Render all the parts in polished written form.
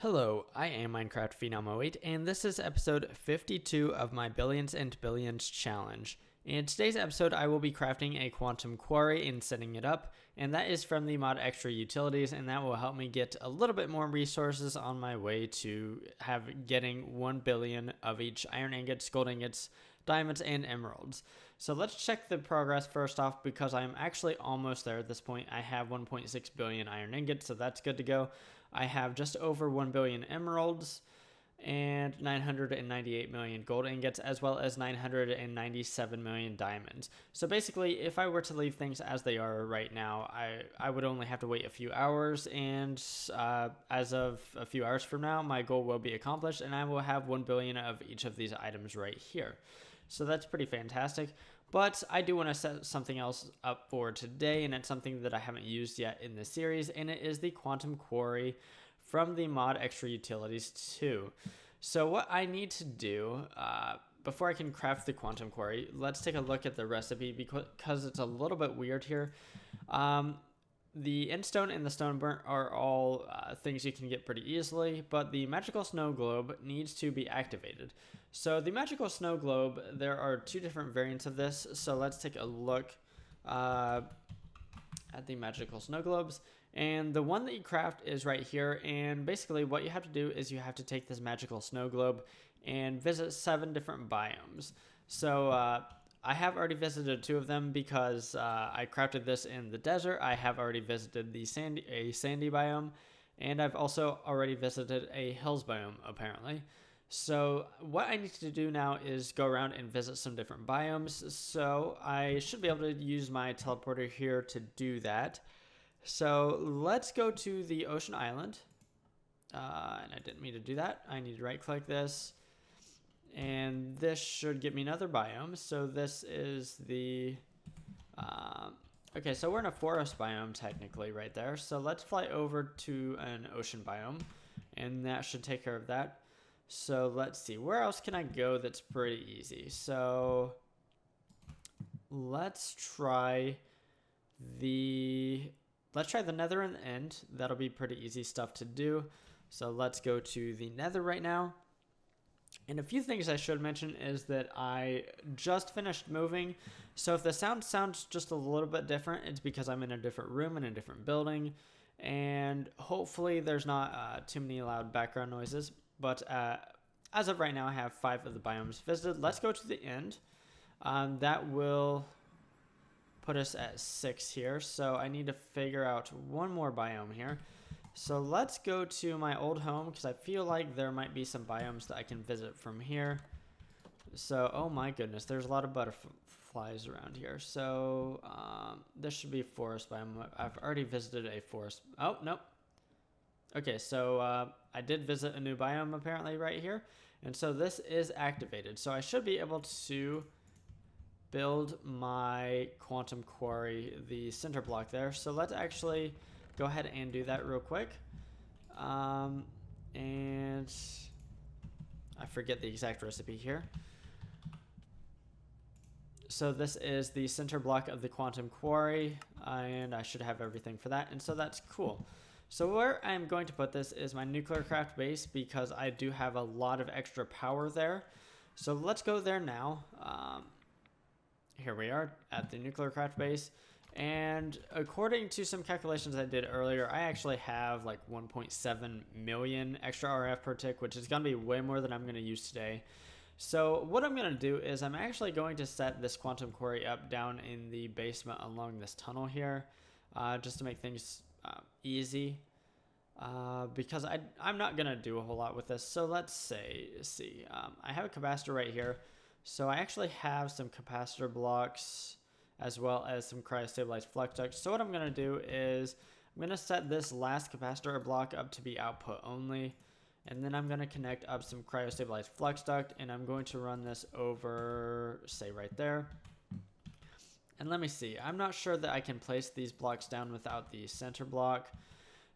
Hello, I am Minecraft Phenom 08, and this is episode 52 of my Billions and Billions challenge. In today's episode, I will be crafting a Quantum Quarry and setting it up, and that is from the mod Extra Utilities, and that will help me get a little bit more resources on my way to getting 1 billion of each iron ingots, gold ingots, diamonds, and emeralds. So let's check the progress first off, because I'm actually almost there at this point. I have 1.6 billion iron ingots, so that's good to go. I have just over 1 billion emeralds and 998 million gold ingots, as well as 997 million diamonds. So basically, if I were to leave things as they are right now, I would only have to wait a few hours, and as of a few hours from now, my goal will be accomplished, and I will have 1 billion of each of these items right here. So that's pretty fantastic. But I do want to set something else up for today, and it's something that I haven't used yet in this series, and it is the Quantum Quarry from the mod Extra Utilities 2. So what I need to do, before I can craft the Quantum Quarry, let's take a look at the recipe, because it's a little bit weird here. The endstone and the stone burnt are all things you can get pretty easily, but the magical snow globe needs to be activated. So the magical snow globe, there are two different variants of this, so let's take a look at the magical snow globes. And the one that you craft is right here, and basically what you have to do is you have to take this magical snow globe and visit 7 different biomes. So I have already visited 2 of them because I crafted this in the desert. I have already visited a sandy biome, and I've also already visited a hills biome, apparently. So what I need to do now is go around and visit some different biomes. So I should be able to use my teleporter here to do that. So let's go to the ocean island. And I didn't mean to do that. I need to right click this. And this should give me another biome. So this is the... okay, so we're in a forest biome technically right there. So let's fly over to an ocean biome. And that should take care of that. So let's see. Where else can I go that's pretty easy? So let's try the nether and the end. That'll be pretty easy stuff to do. So let's go to the nether right now. And a few things I should mention is that I just finished moving. So if the sound sounds just a little bit different, it's because I'm in a different room in a different building. And hopefully there's not too many loud background noises. But as of right now, I have 5 of the biomes visited. Let's go to the end. That will put us at 6 here. So I need to figure out one more biome here. So let's go to my old home, because I feel like there might be some biomes that I can visit from here. So, oh my goodness, there's a lot of butterflies around here. So this should be a forest biome. I've already visited a forest. Oh, nope. Okay, so I did visit a new biome apparently right here. And so this is activated. So I should be able to build my Quantum Quarry, the center block there. So let's actually go ahead and do that real quick. And I forget the exact recipe here. So this is the center block of the Quantum Quarry, and I should have everything for that. And so that's cool. So where I'm going to put this is my NuclearCraft base, because I do have a lot of extra power there. So let's go there now. Here we are at the NuclearCraft base. And according to some calculations I did earlier, I actually have like 1.7 million extra RF per tick, which is going to be way more than I'm going to use today. So what I'm going to do is I'm actually going to set this Quantum Quarry up down in the basement along this tunnel here, just to make things easy, because I'm not going to do a whole lot with this. So let's see. I have a capacitor right here. So I actually have some capacitor blocks as well as some cryostabilized flux ducts. So what I'm going to do is I'm going to set this last capacitor block up to be output only. And then I'm going to connect up some cryostabilized flux duct, and I'm going to run this over, say, right there. And let me see. I'm not sure that I can place these blocks down without the center block.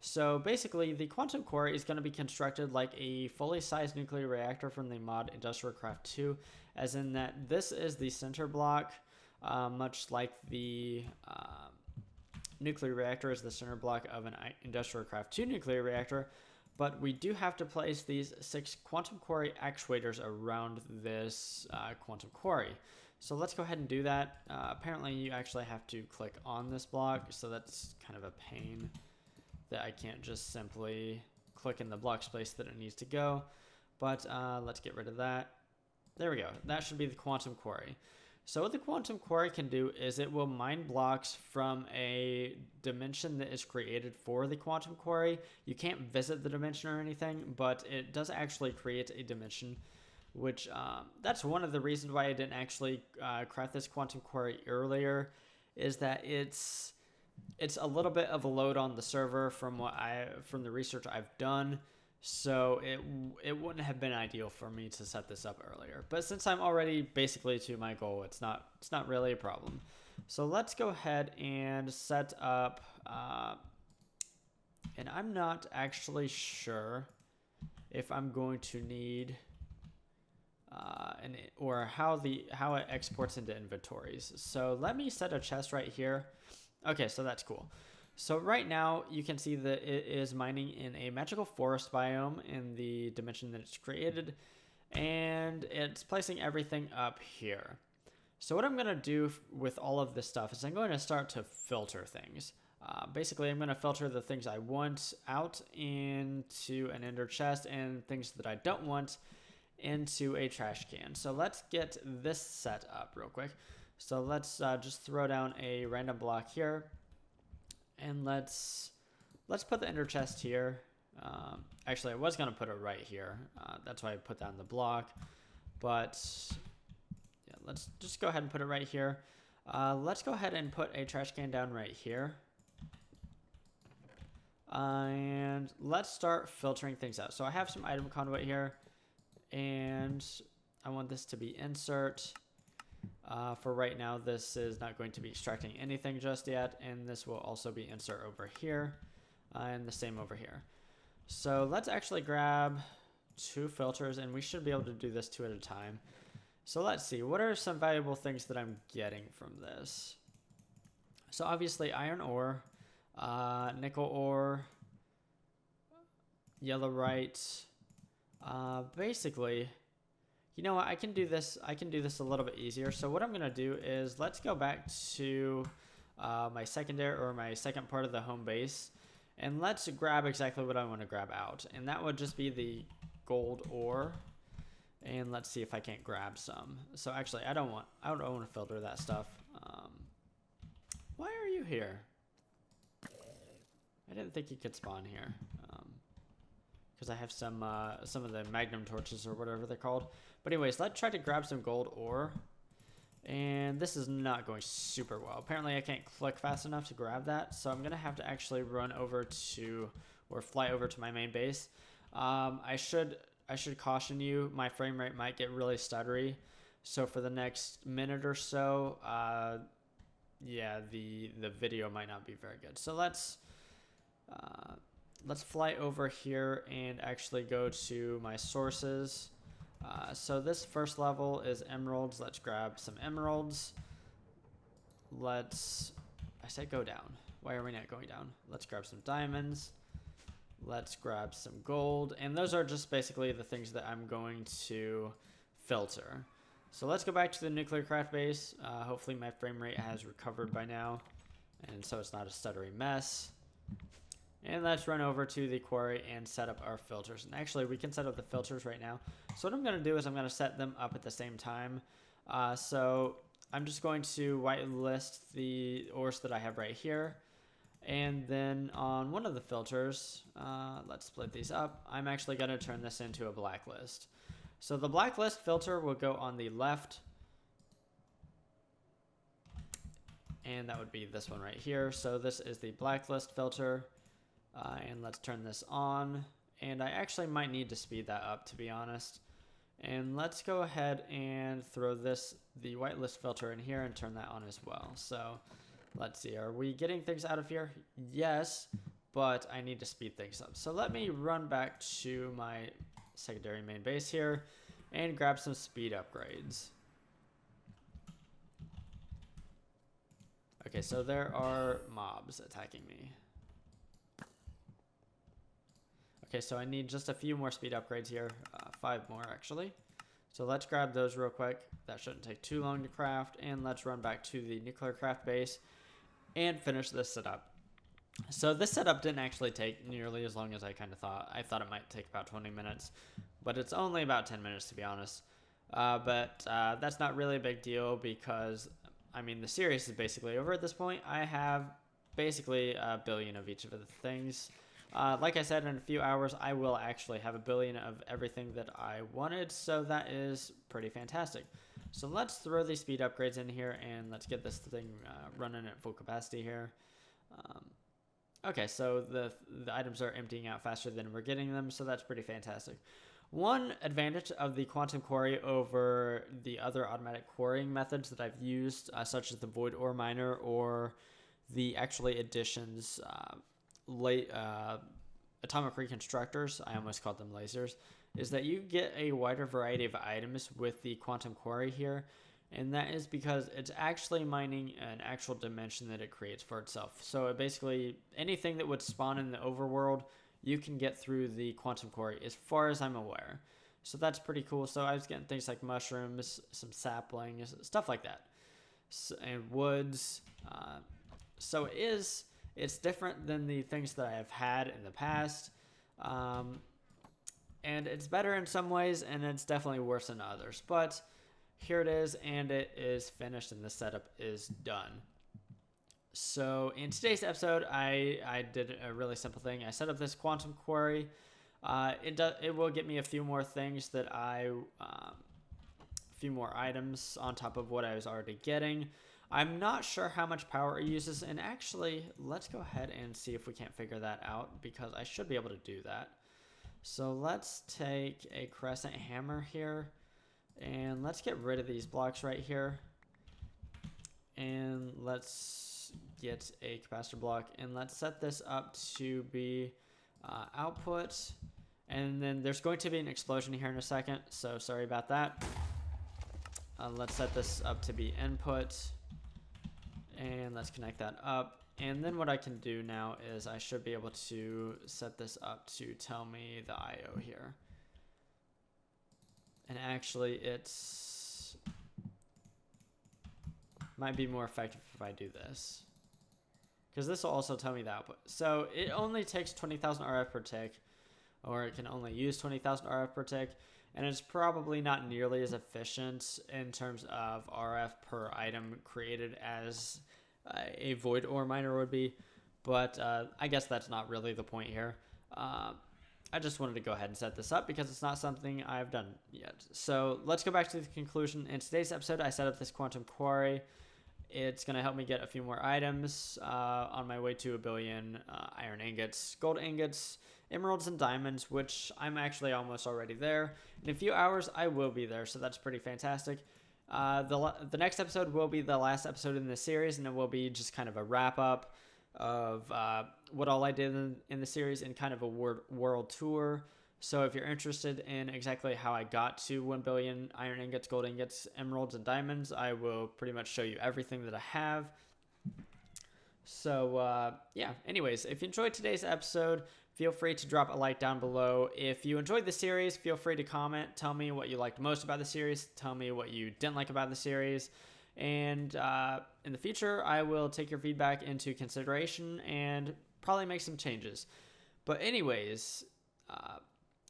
So basically, the Quantum Quarry is going to be constructed like a fully sized nuclear reactor from the mod NuclearCraft 2, as in that this is the center block, much like the nuclear reactor is the center block of an NuclearCraft 2 nuclear reactor. but we do have to place these 6 Quantum Quarry actuators around this Quantum Quarry. So let's go ahead and do that. Apparently you actually have to click on this block, so that's kind of a pain that I can't just simply click in the block space that it needs to go. But let's get rid of that. There we go. That should be the Quantum Quarry. So what the Quantum Quarry can do is it will mine blocks from a dimension that is created for the Quantum Quarry. You can't visit the dimension or anything, but it does actually create a dimension, which that's one of the reasons why I didn't actually craft this Quantum Quarry earlier, is that it's a little bit of a load on the server from the research I've done. So it wouldn't have been ideal for me to set this up earlier. But since I'm already basically to my goal, it's not really a problem. So let's go ahead and set up, and I'm not actually sure if I'm going to need or how it exports into inventories. So let me set a chest right here. Okay, so that's cool. So right now you can see that it is mining in a magical forest biome in the dimension that it's created, and it's placing everything up here. So what I'm going to do with all of this stuff is I'm going to start to filter things. Basically, I'm going to filter the things I want out into an ender chest and things that I don't want into a trash can. So let's get this set up real quick. So let's just throw down a random block here. And let's put the ender chest here. Actually, I was going to put it right here. That's why I put that on the block. But yeah, let's just go ahead and put it right here. Let's go ahead and put a trash can down right here. And let's start filtering things out. So I have some item conduit here. And I want this to be insert. For right now, this is not going to be extracting anything just yet, and this will also be insert over here, and the same over here. So let's actually grab 2 filters, and we should be able to do this 2 at a time. So let's see, what are some valuable things that I'm getting from this? So obviously iron ore, nickel ore, yellowite, basically. You know what, I can do this a little bit easier. So what I'm going to do is let's go back to my secondary, or my second part of the home base, and let's grab exactly what I want to grab out. And that would just be the gold ore. And let's see if I can't grab some. So actually, I don't want to filter that stuff. Why are you here? I didn't think you could spawn here. Because I have some of the magnum torches or whatever they're called. But anyways, let's try to grab some gold ore. And this is not going super well. Apparently I can't click fast enough to grab that. So I'm going to have to actually run over to, or fly over to my main base. I should caution you, my frame rate might get really stuttery. So for the next minute or so, yeah, the video might not be very good. So let's fly over here and actually go to my sources. So this first level is emeralds. Let's grab some emeralds. I said go down. Why are we not going down? Let's grab some diamonds. Let's grab some gold. And those are just basically the things that I'm going to filter. So let's go back to the NuclearCraft base. Hopefully my frame rate has recovered by now, and so it's not a stuttery mess. And let's run over to the quarry and set up our filters. And actually, we can set up the filters right now. So what I'm going to do is I'm going to set them up at the same time. So I'm just going to whitelist the ores that I have right here. And then on one of the filters, let's split these up. I'm actually going to turn this into a blacklist. So the blacklist filter will go on the left. And that would be this one right here. So this is the blacklist filter. And let's turn this on. And I actually might need to speed that up, to be honest. And let's go ahead and throw the whitelist filter in here and turn that on as well. So let's see, are we getting things out of here? Yes, but I need to speed things up. So let me run back to my secondary main base here and grab some speed upgrades. Okay, so there are mobs attacking me. Okay, so I need just a few more speed upgrades here. 5 more, actually. So let's grab those real quick. That shouldn't take too long to craft. And let's run back to the NuclearCraft base and finish this setup. So this setup didn't actually take nearly as long as I kind of thought. I thought it might take about 20 minutes, but it's only about 10 minutes to be honest. But that's not really a big deal because, I mean, the series is basically over at this point. I have basically a billion of each of the things. Like I said, in a few hours, I will actually have a billion of everything that I wanted, so that is pretty fantastic. So let's throw these speed upgrades in here, and let's get this thing running at full capacity here. Okay, so the items are emptying out faster than we're getting them, so that's pretty fantastic. One advantage of the Quantum Quarry over the other automatic quarrying methods that I've used, such as the Void Ore Miner or the actually additions Atomic Reconstructors, I almost called them lasers, is that you get a wider variety of items with the Quantum Quarry here, and that is because it's actually mining an actual dimension that it creates for itself. So it basically, anything that would spawn in the overworld, you can get through the Quantum Quarry as far as I'm aware. So that's pretty cool. So I was getting things like mushrooms, some saplings, stuff like that, and woods. So it's different than the things that I have had in the past. And it's better in some ways, and it's definitely worse in others. But here it is, and it is finished, and the setup is done. So in today's episode, I did a really simple thing. I set up this Quantum Quarry. It will get me a few more things that a few more items on top of what I was already getting. I'm not sure how much power it uses, and actually, let's go ahead and see if we can't figure that out, because I should be able to do that. So let's take a crescent hammer here, and let's get rid of these blocks right here. And let's get a capacitor block, and let's set this up to be output. And then there's going to be an explosion here in a second, so sorry about that. Let's set this up to be input. And let's connect that up. And then what I can do now is I should be able to set this up to tell me the IO here. And actually it's might be more effective if I do this, because this will also tell me the output. So it only takes 20,000 RF per tick, or it can only use 20,000 RF per tick. And it's probably not nearly as efficient in terms of RF per item created as a Void Ore Miner would be. But I guess that's not really the point here. I just wanted to go ahead and set this up because it's not something I've done yet. So let's go back to the conclusion. In today's episode, I set up this Quantum Quarry. It's going to help me get a few more items on my way to 1 billion iron ingots, gold ingots, emeralds, and diamonds, which I'm actually almost already there. In a few hours, I will be there, so that's pretty fantastic. The next episode will be the last episode in this series, and it will be just kind of a wrap-up of what all I did in the series and kind of a world tour. So if you're interested in exactly how I got to 1 billion iron ingots, gold ingots, emeralds, and diamonds, I will pretty much show you everything that I have. So, yeah, anyways, if you enjoyed today's episode, feel free to drop a like down below. If you enjoyed the series, feel free to comment. Tell me what you liked most about the series. Tell me what you didn't like about the series. And in the future, I will take your feedback into consideration and probably make some changes. But anyways,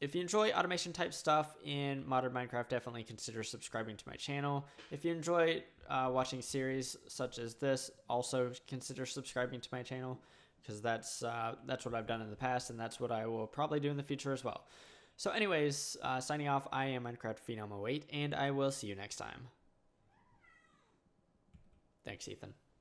if you enjoy automation type stuff in modern Minecraft, definitely consider subscribing to my channel. If you enjoy watching series such as this, also consider subscribing to my channel, because that's what I've done in the past, and that's what I will probably do in the future as well. So anyways, signing off, I am Minecraft Phenom 08, and I will see you next time. Thanks, Ethan.